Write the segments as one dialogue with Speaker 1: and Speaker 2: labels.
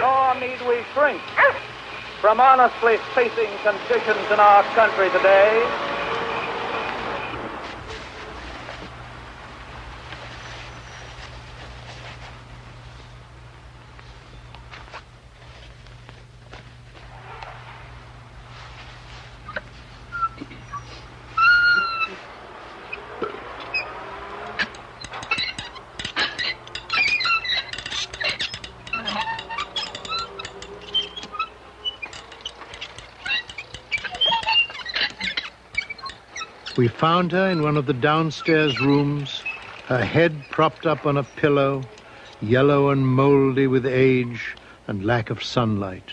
Speaker 1: Nor need we shrink from honestly facing conditions in our country today.
Speaker 2: We found her in one of the downstairs rooms, her head propped up on a pillow, yellow and moldy with age and lack of sunlight.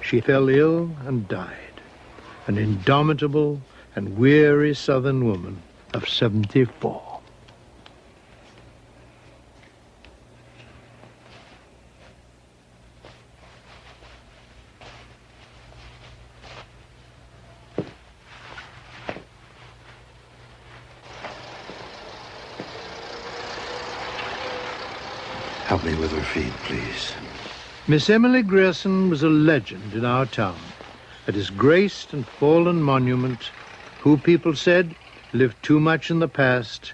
Speaker 2: She fell ill and died, an indomitable and weary Southern woman of 74.
Speaker 3: Help me with her feet, please.
Speaker 2: Miss Emily Grierson was a legend in our town. At his graced and fallen monument, who, people said, lived too much in the past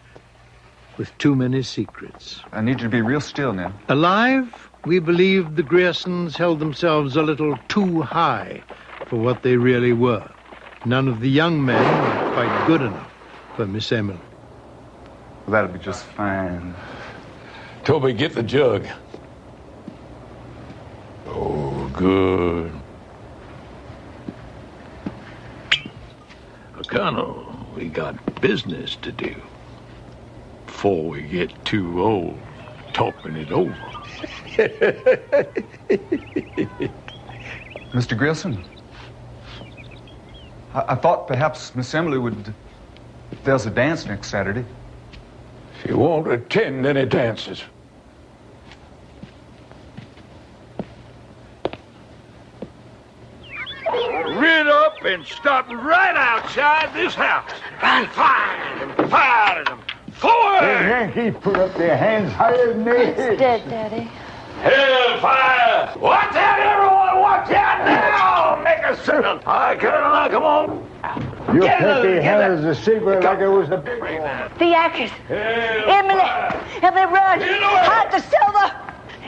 Speaker 2: with too many secrets.
Speaker 4: I need you to be real still now.
Speaker 2: Alive, we believed the Griersons held themselves a little too high for what they really were. None of the young men were quite good enough for Miss Emily.
Speaker 4: Well, that'll be just fine.
Speaker 5: Toby, get the jug. Oh, good. Colonel, we got business to do before we get too old talking it over.
Speaker 4: Mr. Grierson, I thought perhaps Miss Emily would... There's a dance next Saturday.
Speaker 5: She won't attend any dances. Rid up and stop right outside this house. And fire them, fire them. Forward!
Speaker 6: The Yankees put up their hands higher than their heads.
Speaker 7: It's dead, Daddy.
Speaker 5: Hellfire! Watch out, everyone! Watch out now! Make a signal. All right, Colonel, now come on.
Speaker 6: You put their hands as a secret like it was a big one.
Speaker 7: The Yankees. Emily, run. Hide the silver.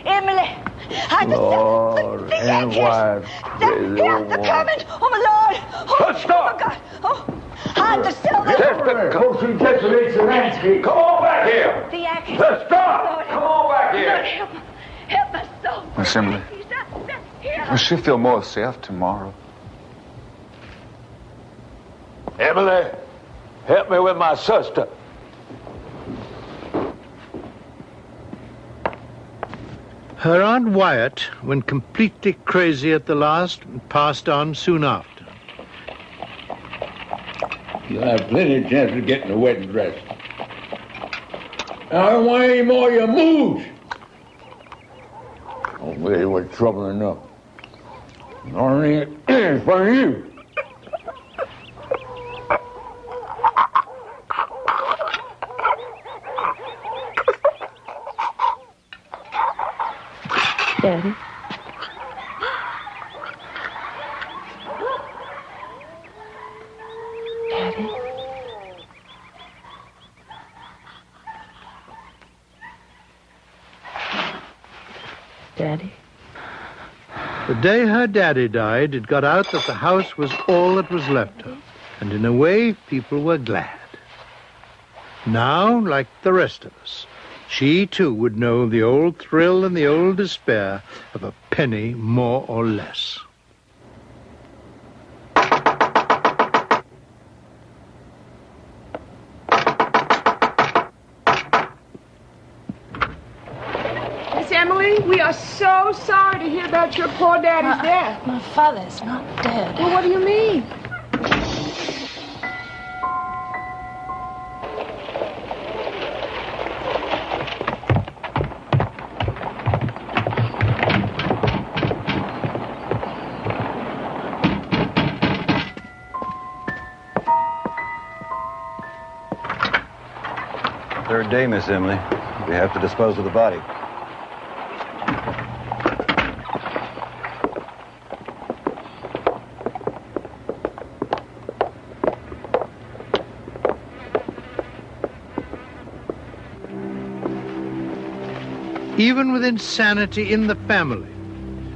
Speaker 7: Emily, hide the silver. The Yankees. They're coming. Oh, my Lord. Oh,
Speaker 5: Stop.
Speaker 7: Oh, my God. Oh, hide the silver.
Speaker 6: Folks who desolates the landscape.
Speaker 5: Come on back here.
Speaker 7: The Yankees.
Speaker 5: Stop.
Speaker 7: Lord,
Speaker 5: Come on back
Speaker 7: Lord,
Speaker 5: here.
Speaker 7: help my soul.
Speaker 4: Miss Emily, she'll feel more safe tomorrow.
Speaker 5: Emily, help me with my sister.
Speaker 2: Her Aunt Wyatt went completely crazy at the last and passed on soon after.
Speaker 8: You'll have plenty of chance of getting a wedding dress. I don't want any more of your moves. Oh, really, was trouble enough. Only for you.
Speaker 7: Daddy. Daddy. Daddy.
Speaker 2: The day her daddy died, it got out that the house was all that was left her. And in a way, people were glad. Now, like the rest of us, she too would know the old thrill and the old despair of a penny more or less.
Speaker 9: Emily, we are so sorry to hear about your poor daddy's death.
Speaker 7: My father's not dead.
Speaker 9: Well, what do you mean?
Speaker 3: Third day, Miss Emily. We have to dispose of the body.
Speaker 2: Even with insanity in the family,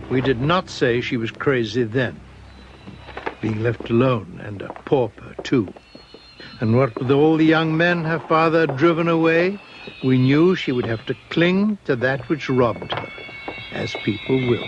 Speaker 2: we did not say she was crazy then. Being left alone, and a pauper, too. And what with all the young men her father had driven away, we knew she would have to cling to that which robbed her, as people will.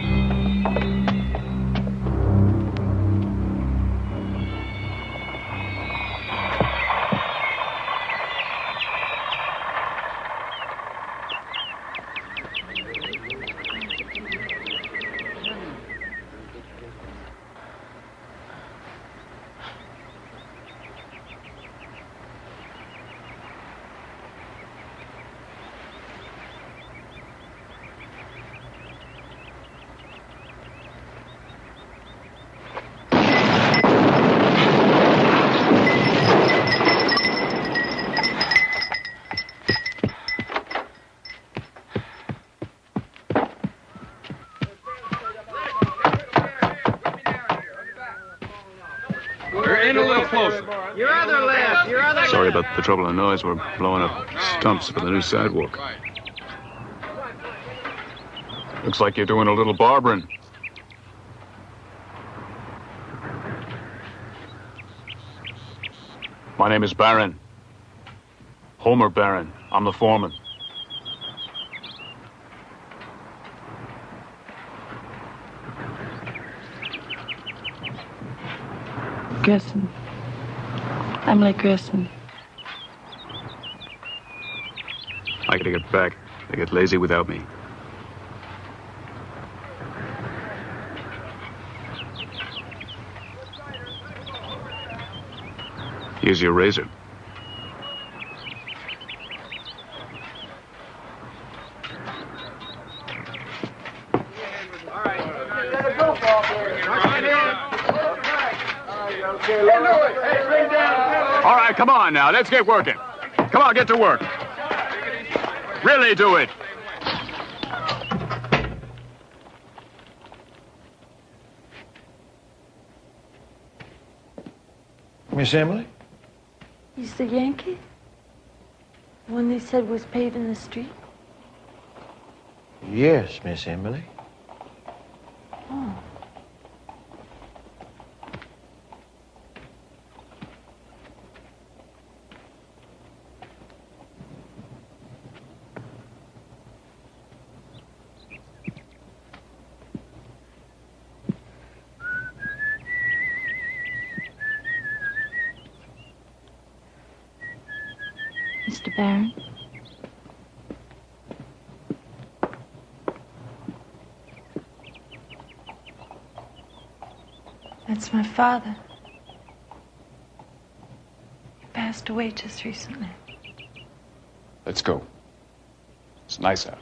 Speaker 10: Sorry about the trouble and noise. We're blowing up stumps for the new sidewalk. Looks like you're doing a little barbering. My name is Barron. Homer Barron. I'm the foreman.
Speaker 7: Grissom. Emily Grissom.
Speaker 10: I gotta get back. They get lazy without me. Here's your razor. All right, come on now. Let's get working. Come on, get to work. Really do it.
Speaker 3: Miss Emily?
Speaker 7: He's the Yankee? The one they said was paving the street?
Speaker 3: Yes, Miss Emily.
Speaker 7: Oh. Mr. Barron? That's my father. He passed away just recently.
Speaker 10: Let's go. It's nice out.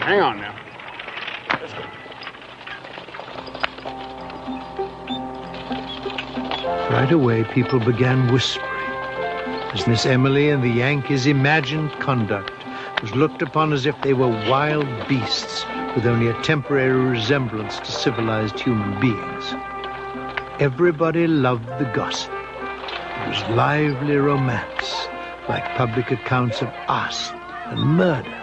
Speaker 10: Hang on now.
Speaker 2: Right away, people began whispering, as Miss Emily and the Yankees' imagined conduct was looked upon as if they were wild beasts with only a temporary resemblance to civilized human beings. Everybody loved the gossip. It was lively romance, like public accounts of arson and murder,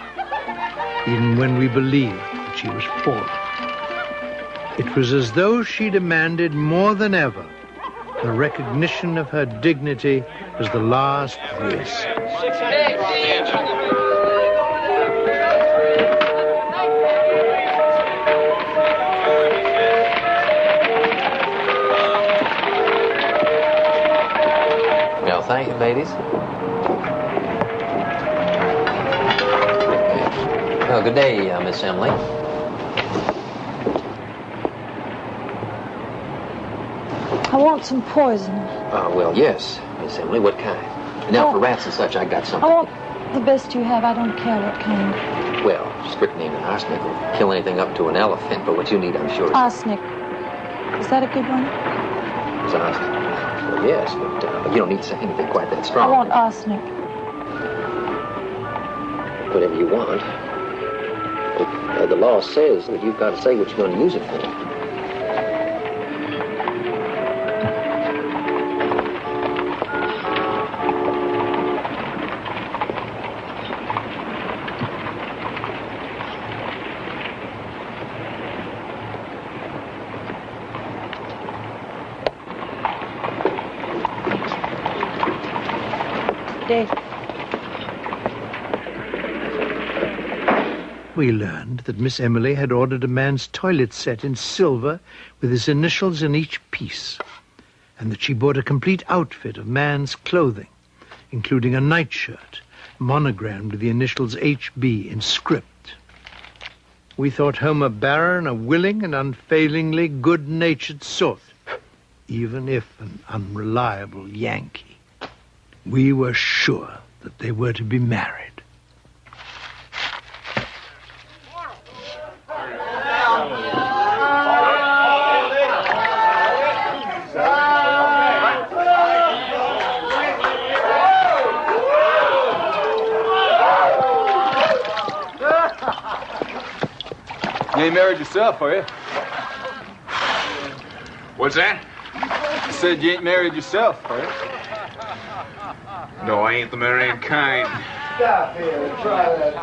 Speaker 2: even when we believed that she was fallen. It was as though she demanded more than ever the recognition of her dignity as the last voice.
Speaker 11: Well, thank you, ladies. Well, good day, Miss Emily.
Speaker 7: I want some poison.
Speaker 11: Well, yes, Miss Emily. What kind? Now, for rats and such, I got something.
Speaker 7: I want the best you have. I don't care what kind.
Speaker 11: Well, strychnine and arsenic will kill anything up to an elephant, but what you need, I'm sure, is...
Speaker 7: Arsenic. Is that a good one?
Speaker 11: Is arsenic? Well, yes, but you don't need anything quite that strong.
Speaker 7: I want arsenic.
Speaker 11: Whatever you want. But, the law says that you've got to say what you're going to use it for.
Speaker 7: Dave.
Speaker 2: We learned that Miss Emily had ordered a man's toilet set in silver with his initials in each piece, and that she bought a complete outfit of man's clothing, including a nightshirt monogrammed with the initials HB in script. We thought Homer Barron a willing and unfailingly good-natured sort, even if an unreliable Yankee. We were sure that they were to be married.
Speaker 4: You ain't married yourself, are you?
Speaker 10: What's that?
Speaker 4: I said you ain't married yourself, are you?
Speaker 10: No, I ain't the marrying kind.
Speaker 6: Stop here and try that.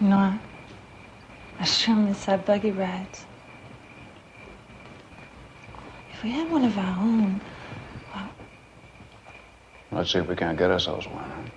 Speaker 7: You know, I sure miss our buggy rides. If we had one of our own, well...
Speaker 3: Let's see if we can't get ourselves one. Huh?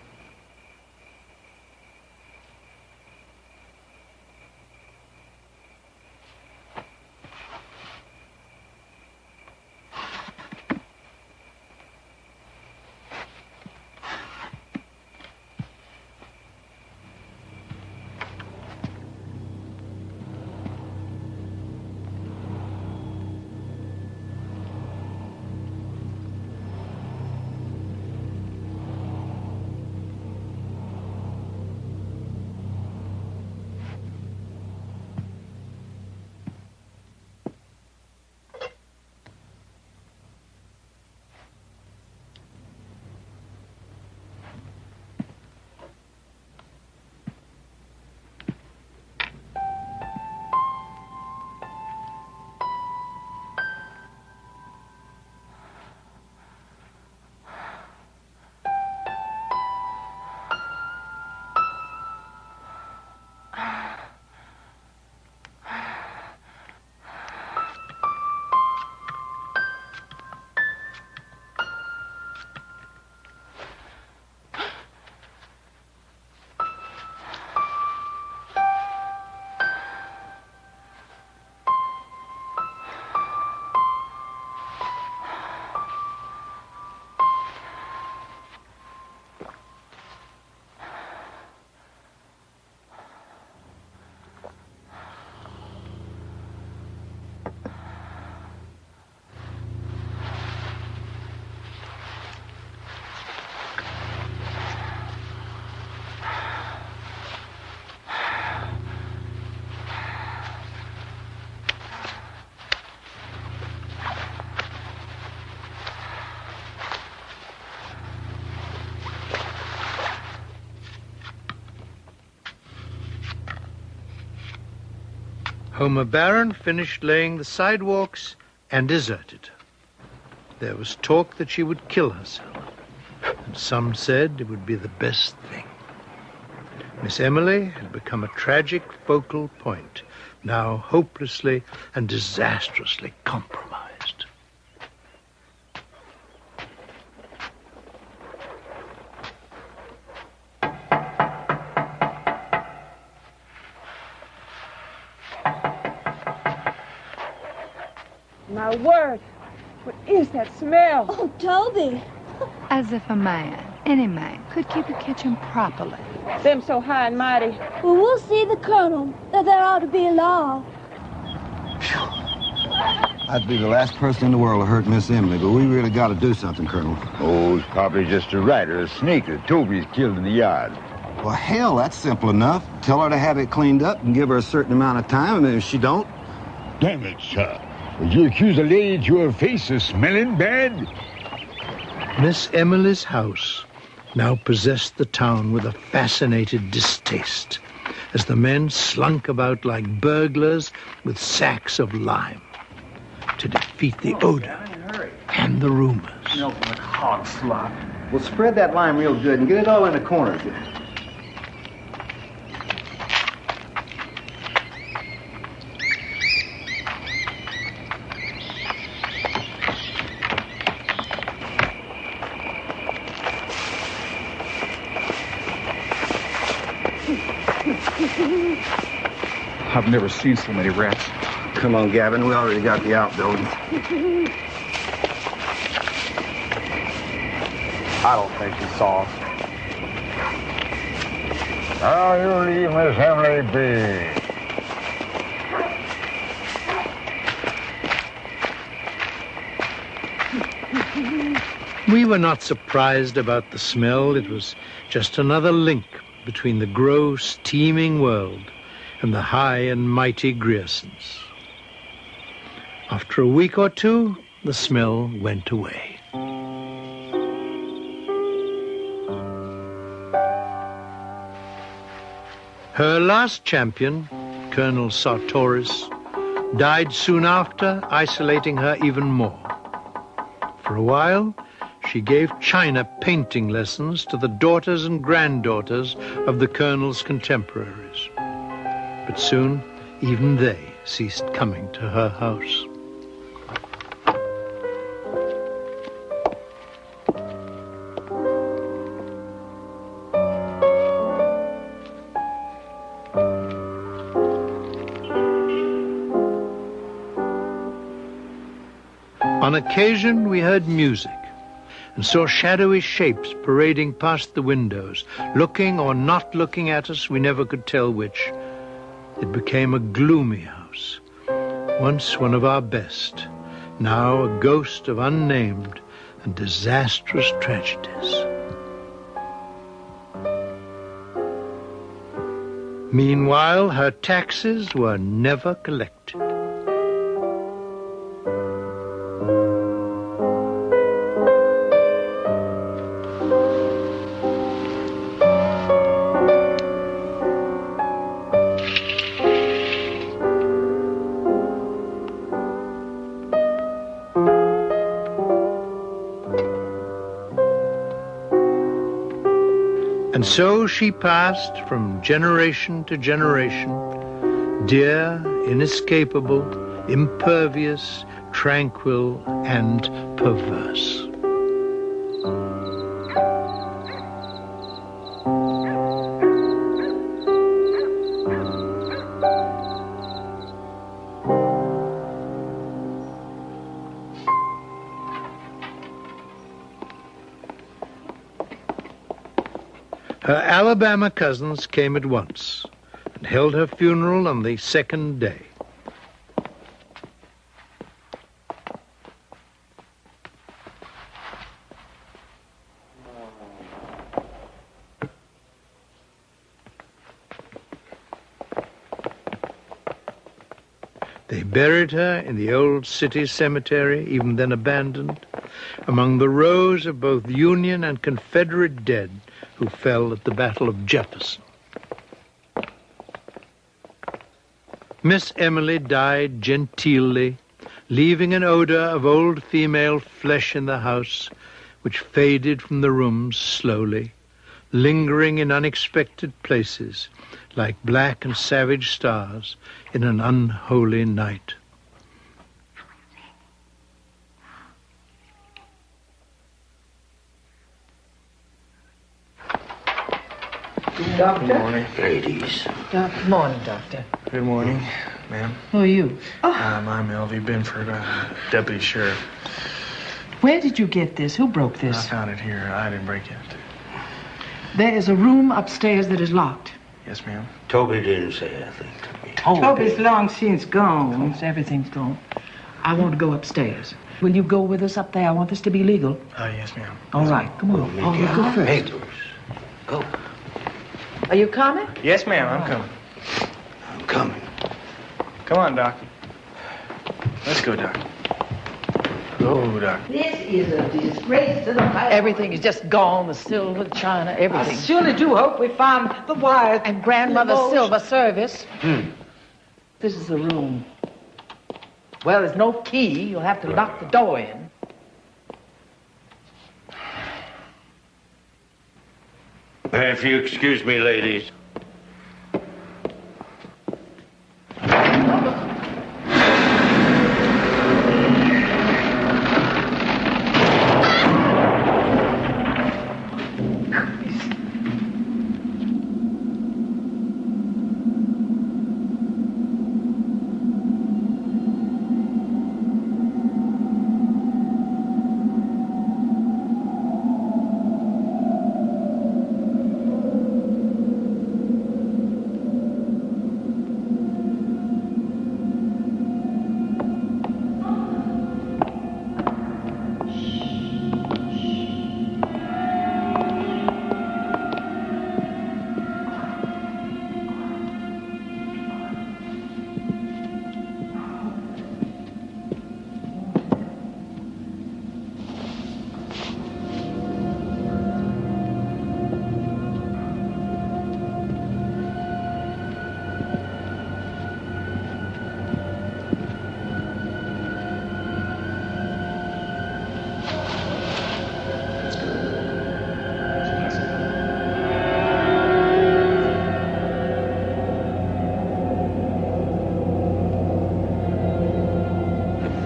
Speaker 2: Homer Barron finished laying the sidewalks and deserted her. There was talk that she would kill herself, and some said it would be the best thing. Miss Emily had become a tragic focal point, now hopelessly and disastrously compromised.
Speaker 9: My word, what is that smell?
Speaker 7: Oh, Toby.
Speaker 12: As if a man, any man, could keep a kitchen properly.
Speaker 9: Them so high and mighty.
Speaker 7: Well, we'll see the Colonel that there ought to be a law.
Speaker 13: I'd be the last person in the world to hurt Miss Emily, but we really got to do something, Colonel.
Speaker 6: Oh, it's probably just a rat or a snake that Toby's killed in the yard.
Speaker 13: Well, hell, that's simple enough. Tell her to have it cleaned up and give her a certain amount of time, and if she don't...
Speaker 6: Damn it, sir. Would you accuse a lady to her face of smelling bad?
Speaker 2: Miss Emily's house now possessed the town with a fascinated distaste, as the men slunk about like burglars with sacks of lime to defeat the odor and the rumors.
Speaker 4: Smells like hog slop.
Speaker 13: Well, spread that lime real good and get it all in the corners.
Speaker 4: I've never seen so many rats.
Speaker 13: Come on, Gavin, we already got the outbuildings.
Speaker 6: I don't think she saw us. Now you leave Miss Emily be.
Speaker 2: We were not surprised about the smell. It was just another link between the gross, teeming world and the high and mighty Griersons. After a week or two, the smell went away. Her last champion, Colonel Sartoris, died soon after, isolating her even more. For a while, she gave china painting lessons to the daughters and granddaughters of the Colonel's contemporaries. But soon, even they ceased coming to her house. On occasion, we heard music and saw shadowy shapes parading past the windows, looking or not looking at us, we never could tell which. It became a gloomy house, once one of our best, now a ghost of unnamed and disastrous tragedies. Meanwhile, her taxes were never collected. And so she passed from generation to generation, dear, inescapable, impervious, tranquil, and perverse. Her Alabama cousins came at once and held her funeral on the second day. They buried her in the old city cemetery, even then abandoned, among the rows of both Union and Confederate dead who fell at the Battle of Jefferson. Miss Emily died genteelly, leaving an odor of old female flesh in the house, which faded from the rooms slowly, lingering in unexpected places, like black and savage stars in an unholy night.
Speaker 14: Doctor?
Speaker 15: Good morning.
Speaker 14: Ladies. Good morning, Doctor.
Speaker 15: Good morning, ma'am.
Speaker 14: Who are you?
Speaker 15: I'm L.V. Binford, deputy sheriff.
Speaker 14: Where did you get this? Who broke this?
Speaker 15: I found it here. I didn't break it.
Speaker 14: There is a room upstairs that is locked.
Speaker 15: Yes, ma'am.
Speaker 14: Toby didn't say anything to me. Toby's long since gone. Everything's gone. I want to go upstairs. Will you go with us up there? I want this to be legal.
Speaker 15: Yes, ma'am.
Speaker 14: All right, come on. Oh, you go first. Go. Are you coming?
Speaker 15: Yes, ma'am, I'm coming.
Speaker 14: I'm coming.
Speaker 15: Come on, Doc. Let's go, Doc. Go, Doc.
Speaker 14: This is a disgrace to the house. Everything is just gone. The silver, the china, everything. I surely do hope we find the wires. And grandmother's silver service. This is the room. Well, there's no key. You'll have to lock the door in.
Speaker 5: If you excuse me, ladies.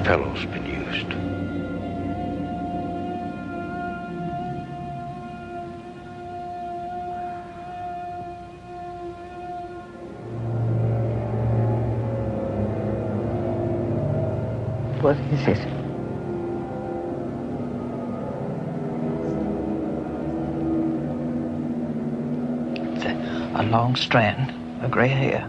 Speaker 14: Fellow's been used. What is it? It's a long strand of gray hair.